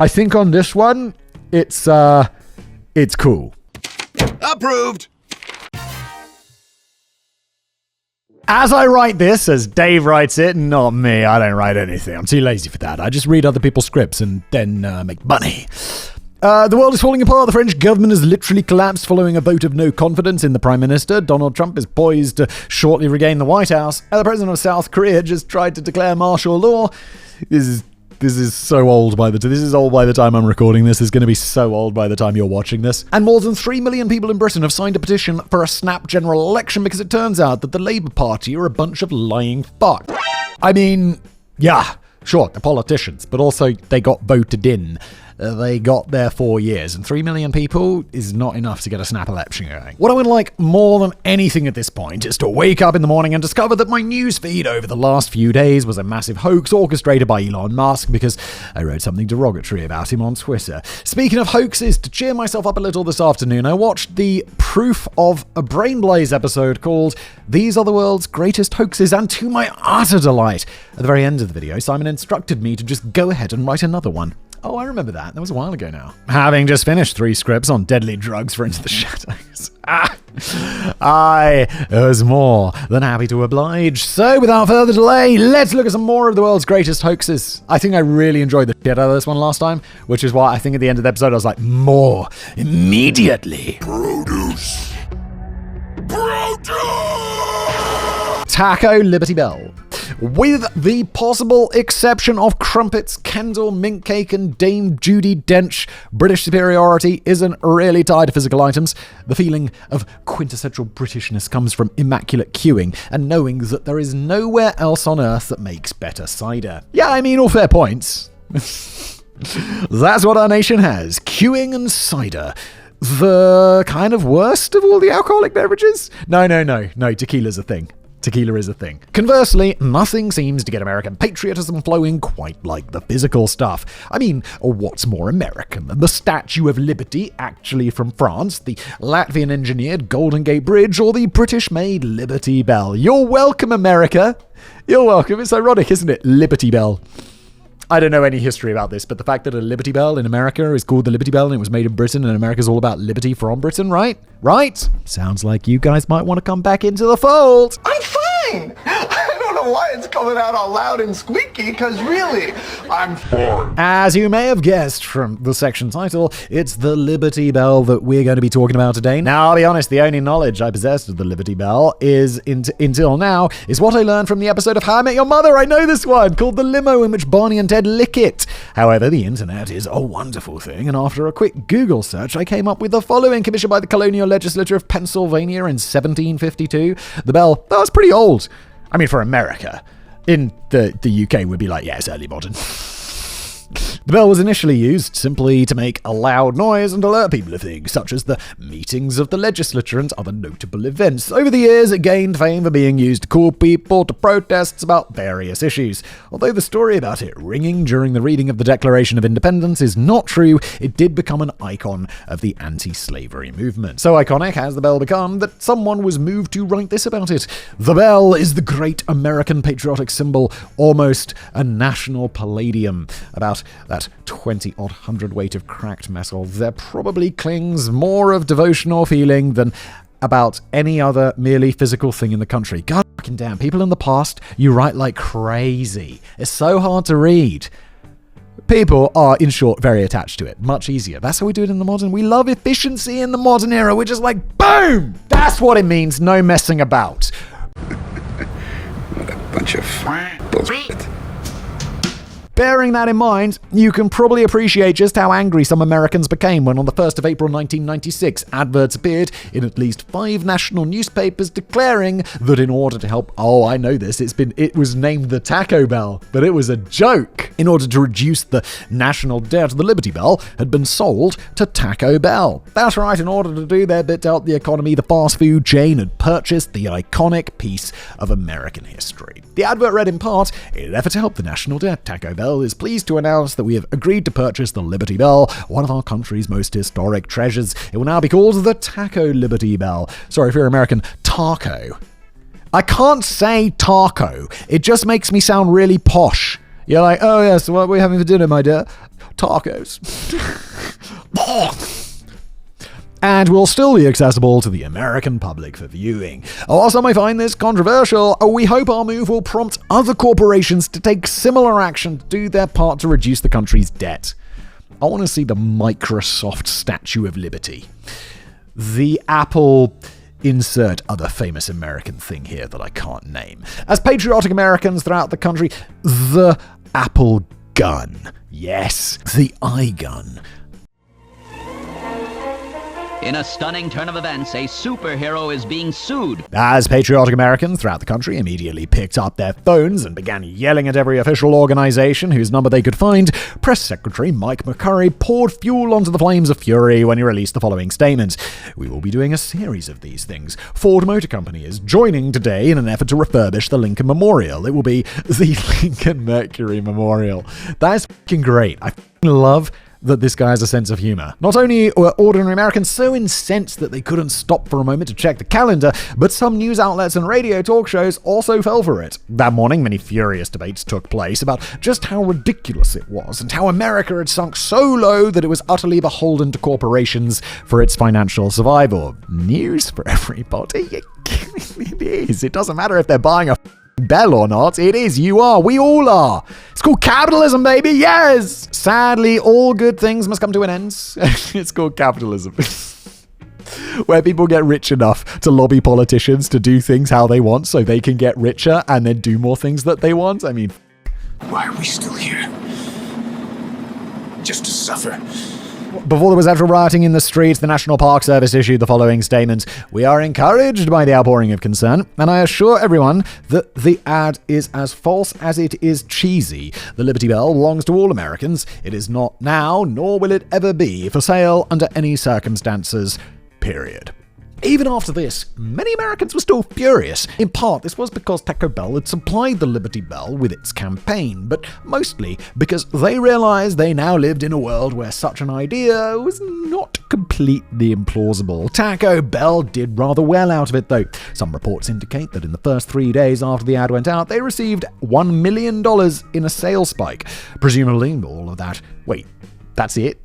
I think on this one, it's cool. Approved. As I write this, as Dave writes it, not me. I don't write anything. I'm too lazy for that. I just read other people's scripts and then make money. The world is falling apart. The French government has literally collapsed following a vote of no confidence in the Prime Minister. Donald Trump is poised to shortly regain the White House. And the President of South Korea just tried to declare martial law. This is so old this is old by the time I'm recording this. It's going to be so old by the time you're watching this. And more than 3 million people in Britain have signed a petition for a snap general election because it turns out that the Labour Party are a bunch of lying fucks. I mean, yeah, sure, they're politicians, but also they got voted in. They got their 4 years, and 3 million people is not enough to get a snap election going. What I would like more than anything at this point is to wake up in the morning and discover that my news feed over the last few days was a massive hoax orchestrated by Elon Musk because I wrote something derogatory about him on Twitter. Speaking of hoaxes, to cheer myself up a little this afternoon, I watched the Proof of a Brain Blaze episode called These Are the World's Greatest Hoaxes, and to my utter delight, at the very end of the video, Simon instructed me to just go ahead and write another one. Oh, I remember that. That was a while ago now. Having just finished 3 scripts on deadly drugs for Into the Shadows. I was more than happy to oblige. So, without further delay, let's look at some more of the world's greatest hoaxes. I think I really enjoyed the shit out of this one last time, which is why I think at the end of the episode I was like, more immediately. Produce. Taco Liberty Bell. With the possible exception of crumpets, Kendall, mint cake, and Dame Judi Dench, British superiority isn't really tied to physical items. The feeling of quintessential Britishness comes from immaculate queuing and knowing that there is nowhere else on earth that makes better cider. Yeah, I mean, all fair points. That's what our nation has. Queuing and cider. The kind of worst of all the alcoholic beverages? No, tequila's a thing. Tequila is a thing. Conversely, nothing seems to get American patriotism flowing quite like the physical stuff. I mean, what's more American than the Statue of Liberty, actually from France, the Latvian-engineered Golden Gate Bridge, or the British-made Liberty Bell? You're welcome, America. You're welcome. It's ironic, isn't it? Liberty Bell. I don't know any history about this, but the fact that a Liberty Bell in America is called the Liberty Bell and it was made in Britain and America's all about liberty from Britain, right? Right? Sounds like you guys might want to come back into the fold. I'm fine! I don't know why it's coming out all loud and squeaky, because really, I'm fine. As you may have guessed from the section title, it's the Liberty Bell that we're going to be talking about today. Now, I'll be honest, the only knowledge I possessed of the Liberty Bell is, until now, is what I learned from the episode of How I Met Your Mother. I know this one, called The Limo, in which Barney and Ted lick it. However, the internet is a wonderful thing, and after a quick Google search, I came up with the following, commissioned by the colonial legislature of Pennsylvania in 1752. The bell, that was pretty old. I mean, for America. In the UK, we'd be like, yeah, it's early modern. The bell was initially used simply to make a loud noise and alert people of things, such as the meetings of the legislature and other notable events. Over the years, it gained fame for being used to call people to protests about various issues. Although the story about it ringing during the reading of the Declaration of Independence is not true, it did become an icon of the anti-slavery movement. So iconic has the bell become that someone was moved to write this about it. The bell is the great American patriotic symbol, almost a national palladium. About that 20-odd hundredweight of cracked metal, there probably clings more of devotional feeling than about any other merely physical thing in the country. God fucking damn, people in the past, you write like crazy. It's so hard to read. People are, in short, very attached to it. Much easier. That's how we do it in the modern. We love efficiency in the modern era. We're just like, boom! That's what it means, no messing about. What a bunch of bullshit. Bearing that in mind, you can probably appreciate just how angry some Americans became when on the 1st of April 1996, adverts appeared in at least 5 national newspapers declaring that in order to help, oh, I know this, it was named the Taco Bell, but it was a joke. In order to reduce the national debt, the Liberty Bell had been sold to Taco Bell. That's right, in order to do their bit to help the economy, the fast food chain had purchased the iconic piece of American history. The advert read in part, in an effort to help the national debt, Taco Bell is pleased to announce that we have agreed to purchase the Liberty Bell, one of our country's most historic treasures. It will now be called the Taco Liberty Bell. Sorry, if you're American, taco. I can't say taco. It just makes me sound really posh. You're like, oh yes, what are we having for dinner, my dear? tacos. And will still be accessible to the American public for viewing. While some may find this controversial, we hope our move will prompt other corporations to take similar action to do their part to reduce the country's debt. I want to see the Microsoft Statue of Liberty. The Apple... insert other famous American thing here that I can't name. As patriotic Americans throughout the country, the Apple gun. Yes, the iGun. In a stunning turn of events, a superhero is being sued. As patriotic Americans throughout the country immediately picked up their phones and began yelling at every official organization whose number they could find, Press Secretary Mike McCurry poured fuel onto the flames of fury when he released the following statement. We will be doing a series of these things. Ford Motor Company is joining today in an effort to refurbish the Lincoln Memorial. It will be the Lincoln Mercury Memorial. That is fucking great. I love that this guy has a sense of humor. Not only were ordinary Americans so incensed that they couldn't stop for a moment to check the calendar, but some news outlets and radio talk shows also fell for it. That morning, many furious debates took place about just how ridiculous it was and how America had sunk so low that it was utterly beholden to corporations for its financial survival. News for everybody? It is. It doesn't matter if they're buying a Bell or not, it is. You are. We all are. It's called capitalism, baby. Yes. Sadly, all good things must come to an end. It's called capitalism. Where people get rich enough to lobby politicians to do things how they want so they can get richer and then do more things that they want. I mean, Why are we still here? Just to suffer. before there was actual rioting in the streets, the National Park Service issued the following statement. We are encouraged by the outpouring of concern, and I assure everyone that the ad is as false as it is cheesy. The Liberty Bell belongs to all Americans. It is not now, nor will it ever be, for sale under any circumstances, period. Even after this, many Americans were still furious. In part, this was because Taco Bell had supplied the Liberty Bell with its campaign, but mostly because they realized they now lived in a world where such an idea was not completely implausible. Taco Bell did rather well out of it, though. Some reports indicate that in the first 3 days after the ad went out, they received $1 million in a sales spike. Presumably, all of that. Wait. That's it?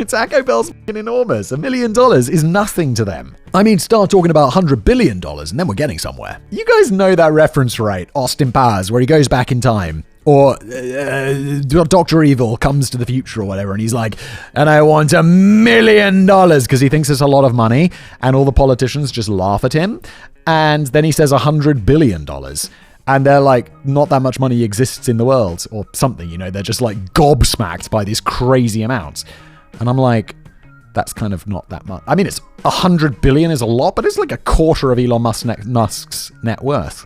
Taco Bell's enormous. $1 million is nothing to them. I mean, start talking about $100 billion and then we're getting somewhere. You guys know that reference, right? Austin Powers, where he goes back in time. Or Dr. Evil comes to the future or whatever, and he's like, and I want $1 million, because he thinks it's a lot of money, and all the politicians just laugh at him. And then he says $100 billion. And they're like, not that much money exists in the world or something, you know, they're just like gobsmacked by these crazy amounts. And I'm like, that's kind of not that much. I mean, it's 100 billion is a lot, but it's like a quarter of Elon Musk's net worth.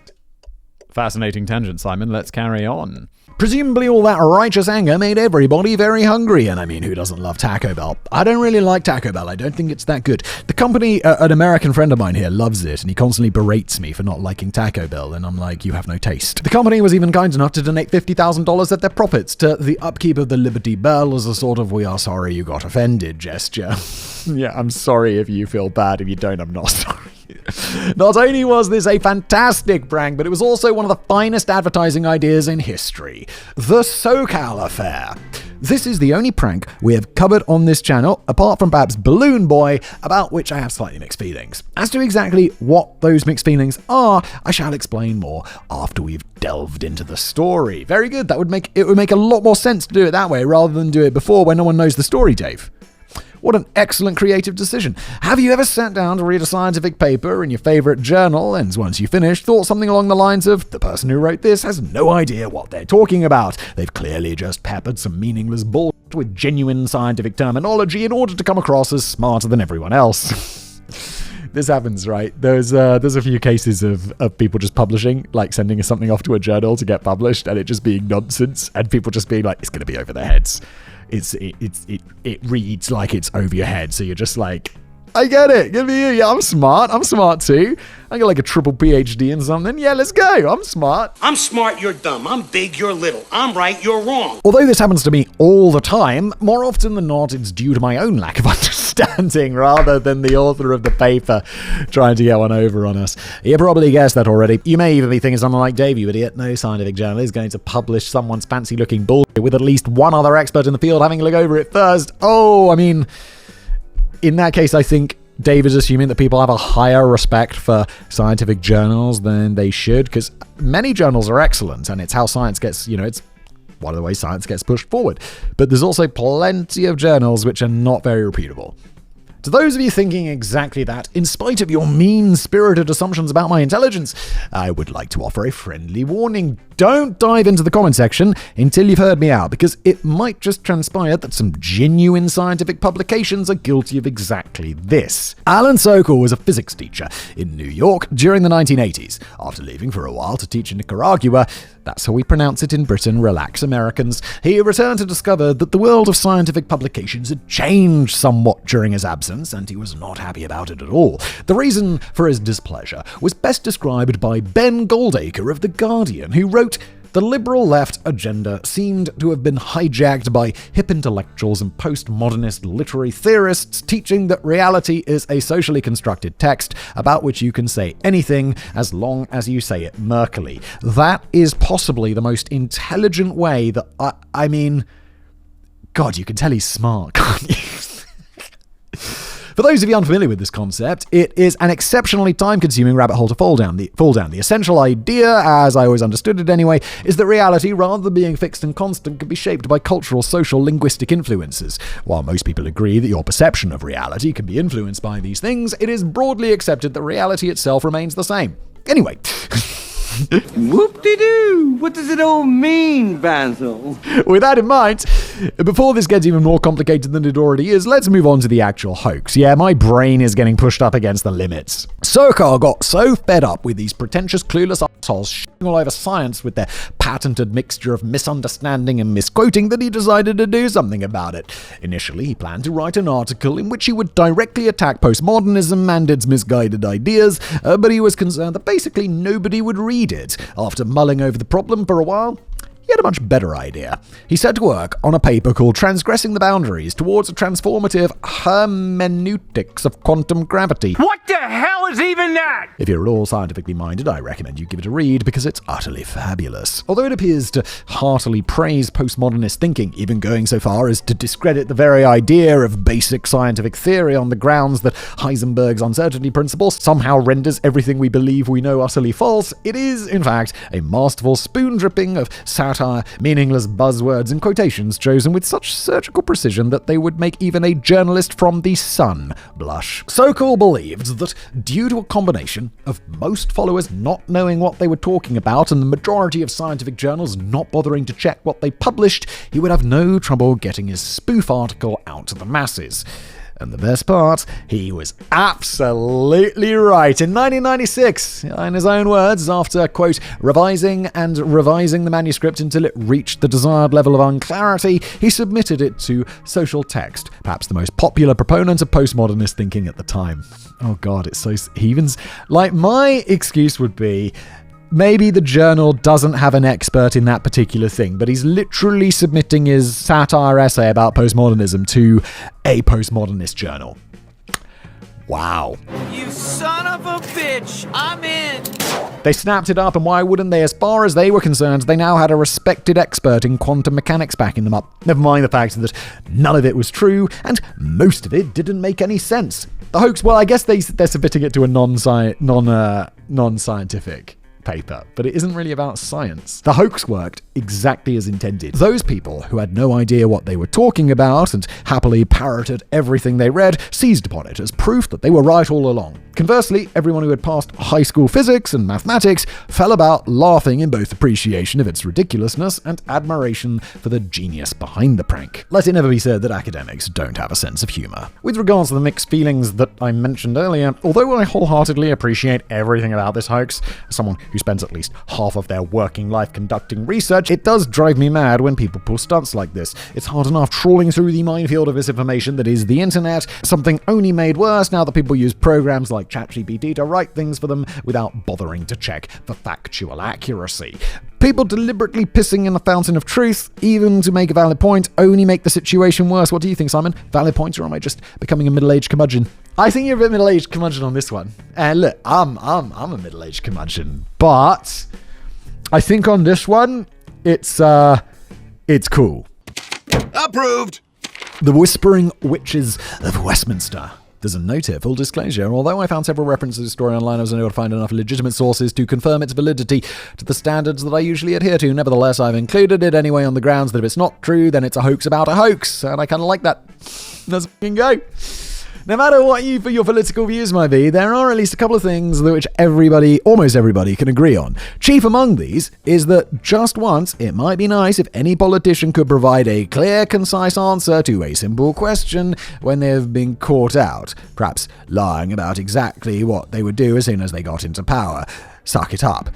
Fascinating tangent, Simon. Let's carry on. Presumably all that righteous anger made everybody very hungry, and I mean, who doesn't love Taco Bell? I don't really like Taco Bell. I don't think it's that good. The company, an American friend of mine here, loves it, and he constantly berates me for not liking Taco Bell, and I'm like, you have no taste. The company was even kind enough to donate $50,000 of their profits to the upkeep of the Liberty Bell as a sort of "we are sorry you got offended" gesture. Yeah, I'm sorry if you feel bad. If you don't, I'm not sorry. Not only was this a fantastic prank, but it was also one of the finest advertising ideas in history. The SoCal Affair. This is the only prank we have covered on this channel, apart from perhaps Balloon Boy, about which I have slightly mixed feelings. As to exactly what those mixed feelings are, I shall explain more after we've delved into the story. Very good. It would make a lot more sense to do it that way rather than do it before when no one knows the story, Dave. What an excellent creative decision. Have you ever sat down to read a scientific paper in your favorite journal and once you finished, thought something along the lines of, the person who wrote this has no idea what they're talking about. They've clearly just peppered some meaningless bullshit with genuine scientific terminology in order to come across as smarter than everyone else. This happens, right? There's a few cases of people just publishing, like sending something off to a journal to get published and it just being nonsense and people just being like, it's going to be over their heads. It reads like it's over your head. So you're just like, I get it. Give me you. Yeah, I'm smart. I'm smart too. I got like a triple PhD in something. Yeah, let's go. I'm smart. I'm smart, you're dumb. I'm big, you're little. I'm right, you're wrong. Although this happens to me all the time, more often than not, it's due to my own lack of understanding rather than the author of the paper trying to get one over on us. You probably guessed that already. You may even be thinking something like, Dave, you idiot. No scientific journal is going to publish someone's fancy-looking bullshit with at least one other expert in the field having a look over it first. Oh, I mean, in that case, I think Dave is assuming that people have a higher respect for scientific journals than they should, because many journals are excellent, and it's how science gets, it's one of the ways science gets pushed forward. But there's also plenty of journals which are not very reputable. To those of you thinking exactly that, in spite of your mean-spirited assumptions about my intelligence, I would like to offer a friendly warning. Don't dive into the comment section until you've heard me out, because it might just transpire that some genuine scientific publications are guilty of exactly this. Alan SoCal was a physics teacher in New York during the 1980s. After leaving for a while to teach in Nicaragua, that's how we pronounce it in Britain, relax Americans, he returned to discover that the world of scientific publications had changed somewhat during his absence, and he was not happy about it at all. The reason for his displeasure was best described by Ben Goldacre of The Guardian, who wrote, "The liberal left agenda seemed to have been hijacked by hip intellectuals and postmodernist literary theorists teaching that reality is a socially constructed text about which you can say anything as long as you say it murkily." That is possibly the most intelligent way that I mean, God, you can tell he's smart, can't you? For those of you unfamiliar with this concept, it is an exceptionally time-consuming rabbit hole to fall down. The essential idea, as I always understood it anyway, is that reality, rather than being fixed and constant, can be shaped by cultural, social, linguistic influences. While most people agree that your perception of reality can be influenced by these things, it is broadly accepted that reality itself remains the same. Anyway... Whoop-de-doo! What does it all mean, Basil? With that in mind, before this gets even more complicated than it already is, let's move on to the actual hoax. Yeah, my brain is getting pushed up against the limits. SoCal got so fed up with these pretentious, clueless assholes shitting all over science with their patented mixture of misunderstanding and misquoting that he decided to do something about it. Initially, he planned to write an article in which he would directly attack postmodernism and its misguided ideas, but he was concerned that basically nobody would read it. After mulling over the problem for a while, he had a much better idea. He set to work on a paper called Transgressing the Boundaries Towards a Transformative Hermeneutics of Quantum Gravity. What the hell is even that? If you're at all scientifically minded, I recommend you give it a read because it's utterly fabulous. Although it appears to heartily praise postmodernist thinking, even going so far as to discredit the very idea of basic scientific theory on the grounds that Heisenberg's uncertainty principle somehow renders everything we believe we know utterly false, it is, in fact, a masterful spoon-dripping of satire, meaningless buzzwords and quotations chosen with such surgical precision that they would make even a journalist from The Sun blush. SoCal believed that due to a combination of most followers not knowing what they were talking about and the majority of scientific journals not bothering to check what they published, he would have no trouble getting his spoof article out to the masses. And the best part, he was absolutely right. In 1996, in his own words, after, quote, revising the manuscript until it reached the desired level of unclarity, he submitted it to Social Text, perhaps the most popular proponent of postmodernist thinking at the time. Oh God, it's so... my excuse would be... maybe the journal doesn't have an expert in that particular thing, but he's literally submitting his satire essay about postmodernism to a postmodernist journal. Wow. You son of a bitch! I'm in! They snapped it up, and why wouldn't they? As far as they were concerned, they now had a respected expert in quantum mechanics backing them up. Never mind the fact that none of it was true, and most of it didn't make any sense. The hoax, well, I guess they're submitting it to a non-scientific paper, but it isn't really about science. The hoax worked exactly as intended. Those people who had no idea what they were talking about and happily parroted everything they read seized upon it as proof that they were right all along. Conversely, everyone who had passed high school physics and mathematics fell about laughing in both appreciation of its ridiculousness and admiration for the genius behind the prank. Let it never be said that academics don't have a sense of humor. With regards to the mixed feelings that I mentioned earlier, although I wholeheartedly appreciate everything about this hoax, as someone who spends at least half of their working life conducting research, it does drive me mad when people pull stunts like this. It's hard enough trawling through the minefield of misinformation that is the internet, something only made worse now that people use programs like ChatGPT to write things for them without bothering to check for factual accuracy. People deliberately pissing in the fountain of truth, even to make a valid point, only make the situation worse. What do you think, Simon? Valid point, or am I just becoming a middle-aged curmudgeon? I think you're a bit middle-aged curmudgeon on this one. And look, I'm a middle-aged curmudgeon, but I think on this one, it's cool. Approved! The Whispering Witches of Westminster. There's a note here, full disclosure. Although I found several references to the story online, I was unable to find enough legitimate sources to confirm its validity to the standards that I usually adhere to. Nevertheless, I've included it anyway on the grounds that if it's not true, then it's a hoax about a hoax. And I kind of like that. Let's fucking go. No matter what your political views might be, there are at least a couple of things which almost everybody can agree on. Chief among these is that just once, it might be nice if any politician could provide a clear, concise answer to a simple question when they have been caught out, perhaps lying about exactly what they would do as soon as they got into power. Suck it up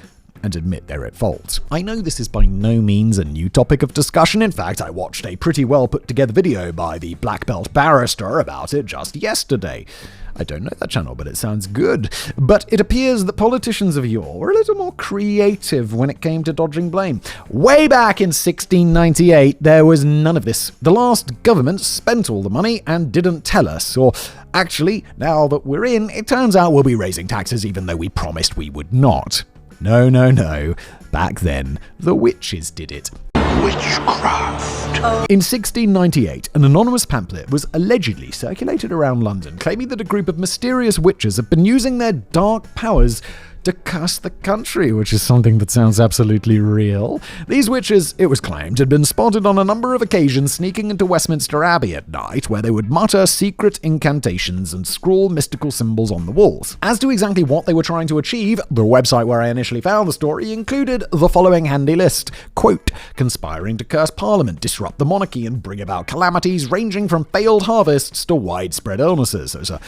and admit they're at fault. I know this is by no means a new topic of discussion. In fact, I watched a pretty well put together video by the Black Belt Barrister about it just yesterday. I don't know that channel, but it sounds good. But it appears that politicians of yore were a little more creative when it came to dodging blame. Way back in 1698, there was none of this. The last government spent all the money and didn't tell us. Or actually, now that we're in, it turns out we'll be raising taxes even though we promised we would not. No. Back then, the witches did it. Witchcraft. In 1698, an anonymous pamphlet was allegedly circulated around London, claiming that a group of mysterious witches had been using their dark powers to curse the country, which is something that sounds absolutely real. These witches, it was claimed, had been spotted on a number of occasions sneaking into Westminster Abbey at night, where they would mutter secret incantations and scrawl mystical symbols on the walls. As to exactly what they were trying to achieve, the website where I initially found the story included the following handy list. Quote, conspiring to curse Parliament, disrupt the monarchy, and bring about calamities ranging from failed harvests to widespread illnesses. So it's a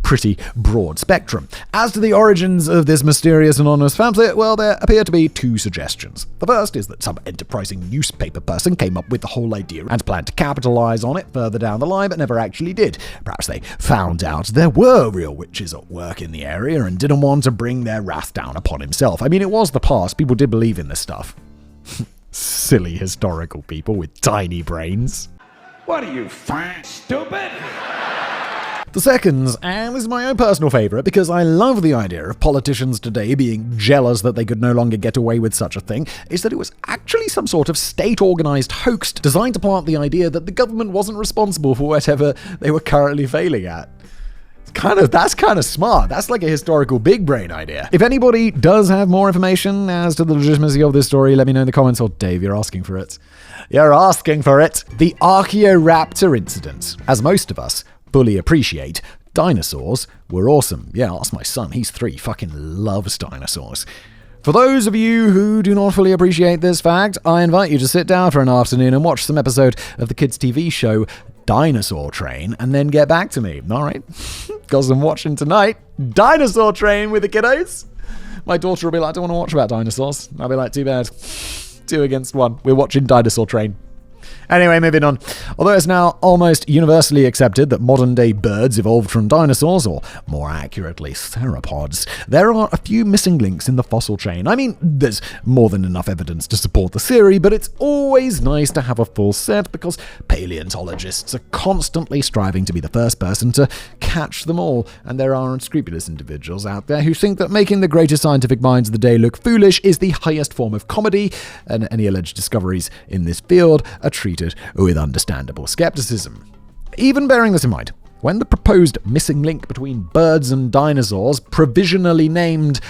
pretty broad spectrum. As to the origins of this mysterious anonymous pamphlet, well, there appear to be two suggestions. The first is that some enterprising newspaper person came up with the whole idea and planned to capitalize on it further down the line, but never actually did. Perhaps they found out there were real witches at work in the area and didn't want to bring their wrath down upon himself. I mean, it was the past. People did believe in this stuff. Silly historical people with tiny brains. What are you, fat stupid? The second, and this is my own personal favourite because I love the idea of politicians today being jealous that they could no longer get away with such a thing, is that it was actually some sort of state-organised hoax designed to plant the idea that the government wasn't responsible for whatever they were currently failing at. That's kind of smart. That's like a historical big brain idea. If anybody does have more information as to the legitimacy of this story, let me know in the comments. Or Dave, you're asking for it. You're asking for it. The Archo Raptor incident. As most of us fully appreciate, dinosaurs were awesome. Yeah, ask my son. He's 3. Fucking loves dinosaurs. For those of you who do not fully appreciate this fact, I invite you to sit down for an afternoon and watch some episode of the kids' TV show Dinosaur Train and then get back to me. All right? Because I'm watching tonight Dinosaur Train with the kiddos. My daughter will be like, I don't want to watch about dinosaurs. I'll be like, too bad. 2 against 1. We're watching Dinosaur Train. Anyway, moving on. Although it's now almost universally accepted that modern-day birds evolved from dinosaurs, or more accurately, theropods, there are a few missing links in the fossil chain. I mean, there's more than enough evidence to support the theory, but it's always nice to have a full set because paleontologists are constantly striving to be the first person to catch them all, and there are unscrupulous individuals out there who think that making the greatest scientific minds of the day look foolish is the highest form of comedy, and any alleged discoveries in this field are treated with understandable skepticism. Even bearing this in mind, when the proposed missing link between birds and dinosaurs, provisionally named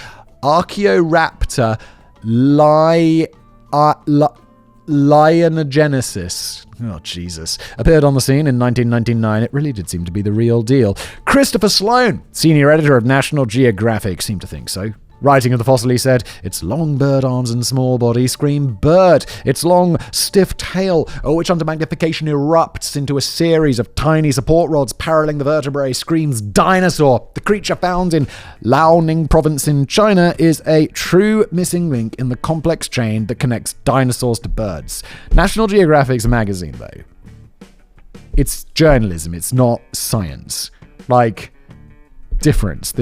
Archo Raptor Lianogenesis. Oh, Jesus. Appeared on the scene in 1999. It really did seem to be the real deal. Christopher Sloan, senior editor of National Geographic, seemed to think so. Writing of the fossil, he said, "Its long bird arms and small body scream bird. Its long, stiff tail, which under magnification erupts into a series of tiny support rods paralleling the vertebrae, screams dinosaur. The creature found in Liaoning province in China is a true missing link in the complex chain that connects dinosaurs to birds." National Geographic's a magazine, though. It's journalism. It's not science. Difference.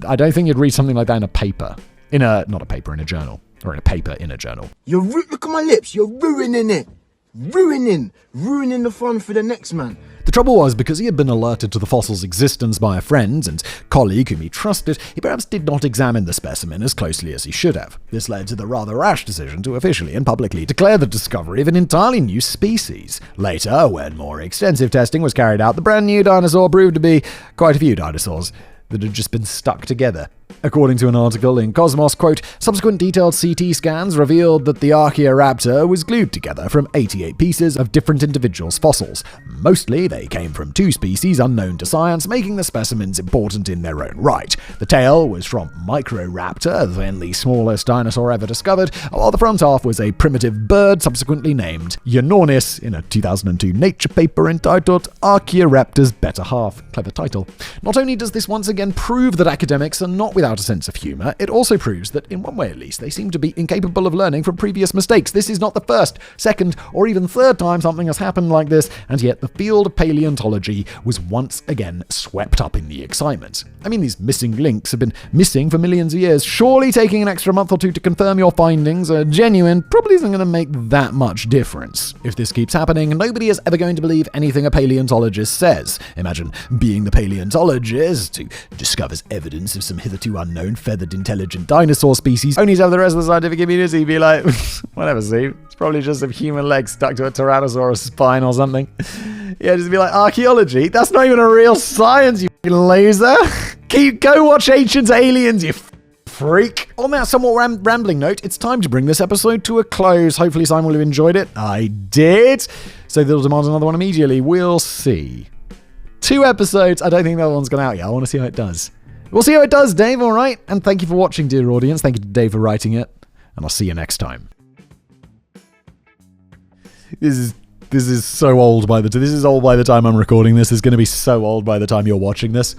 I don't think you'd read something like that in a paper. In a journal. Or in a paper in a journal. Look at my lips, you're ruining it. Ruining the fun for the next man. The trouble was, because he had been alerted to the fossil's existence by a friend and colleague whom he trusted, he perhaps did not examine the specimen as closely as he should have. This led to the rather rash decision to officially and publicly declare the discovery of an entirely new species. Later, when more extensive testing was carried out, the brand new dinosaur proved to be quite a few dinosaurs that had just been stuck together. According to an article in Cosmos, quote, "Subsequent detailed CT scans revealed that the Archo Raptor was glued together from 88 pieces of different individuals' fossils. Mostly, they came from two species unknown to science, making the specimens important in their own right. The tail was from Microraptor, then the smallest dinosaur ever discovered, while the front half was a primitive bird subsequently named Eunornis in a 2002 Nature paper entitled Archaeoraptor's Better Half." Clever title. Not only does this once again prove that academics are not without a sense of humor, it also proves that, in one way at least, they seem to be incapable of learning from previous mistakes. This is not the first, second, or even third time something has happened like this, and yet the field of paleontology was once again swept up in the excitement. I mean, these missing links have been missing for millions of years. Surely taking an extra month or two to confirm your findings are genuine probably isn't going to make that much difference. If this keeps happening, nobody is ever going to believe anything a paleontologist says. Imagine being the paleontologist who discovers evidence of some hitherto unknown feathered intelligent dinosaur species, only to have the rest of the scientific community be like, whatever, Steve. It's probably just a human leg stuck to a Tyrannosaurus spine or something. Yeah, just be like, archaeology? That's not even a real science, you f***ing loser. Go watch Ancient Aliens, you freak. On that somewhat rambling note, it's time to bring this episode to a close. Hopefully Simon will have enjoyed it. I did. So they'll demand another one immediately. We'll see. 2 episodes. I don't think that one's gone out yet. I want to see how it does. We'll see how it does, Dave, all right? And thank you for watching, dear audience. Thank you to Dave for writing it. And I'll see you next time. This is so old by the time I'm recording this. It's going to be so old by the time you're watching this.